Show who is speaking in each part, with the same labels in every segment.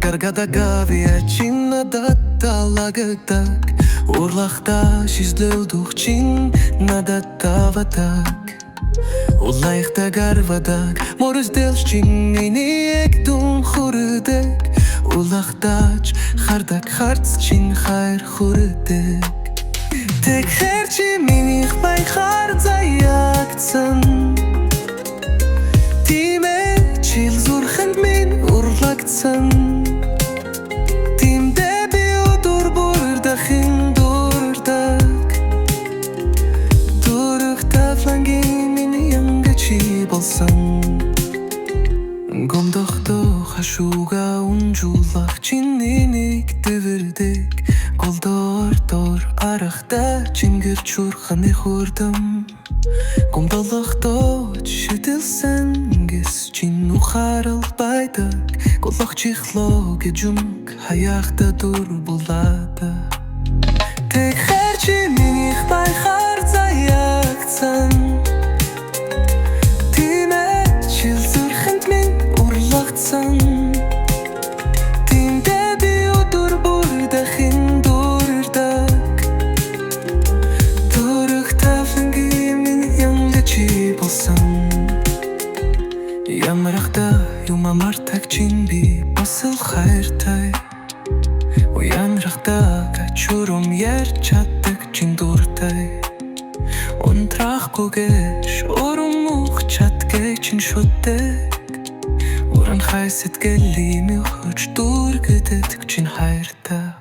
Speaker 1: Гаргадагави чин надад талагдаг Урлахта шизлэлдух чин надад тавадаг Улайхта гарвадаг Морыз делш чин эйнек дун хурыдаг Улахтач хардак харц чин хайр хурыдаг Тек херчи миних байхар заягцан Тиме чил зурханд мин урлагцан Тимде биуdur бурдахин дурдаг Дурух тафланги мин янгачи болсан Гомдохто хашуга унжулах чининик дэвэрдэг Голдор арахта чингэр чурханы хурдам Гомдолохто шидэлсэн гис чин ухарал байдаг Голох чихло гэжүнг хаяхта дур булада Тэг хэрчи миних байхар заягцан Тимэ чил зүрхэнд минь урлагцан Тимдэ би өдөр бүрдахин дурдаг Дурх тафланги минь янгачи болсон Ямарахта юмамартаг чин би басыл хайртай Уянрахта качурум ярьж чаддаг чин дуртай Унтрахгүйгэж урумух чаддаг чин шүтдэг Уран хай сэтгэлийн минь хөж дүүргэдэг чин хайртай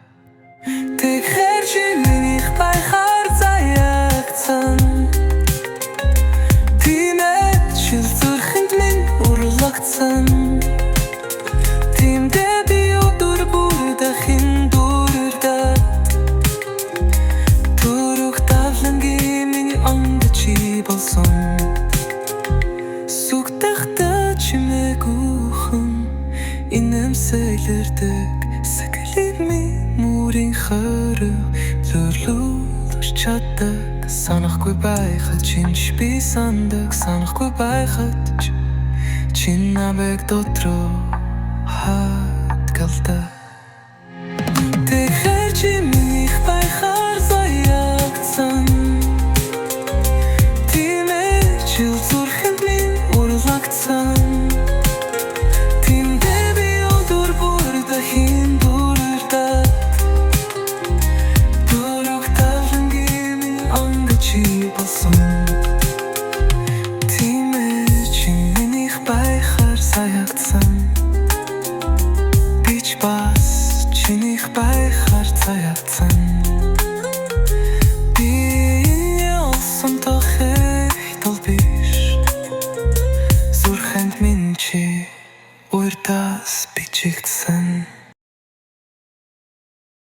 Speaker 1: Тэг хэрчи миних байхар заягцан Тимэ чил зүрхэнд минь урлагцан Тимдэ би өдөр бүрдахин дурдаг Дурух тавланги минь онгачи болсон Сүгтахта чимэгүүхэн инэмсэлэрдэг Сакалив минь мөрийн хорив Зөрлүүлж чаддаг Санахгүй байхад чинч би сандаг Санахгүй байхад чин намайг дотроо хатгалдаг Тэг хэрчи миних байхар заягцан Тимэ чил зүрхэнд минь урлагцан Тимдэ би өдөр бүрдахин дурдаг Дурух тафланги минь онгачи болсон Тимэ чин миних байхар заягцан Бич бас чиних байхар заягцан Би энэ олсон тохийтол биш Зүрхэнд минь чи уйртас бичигдсэн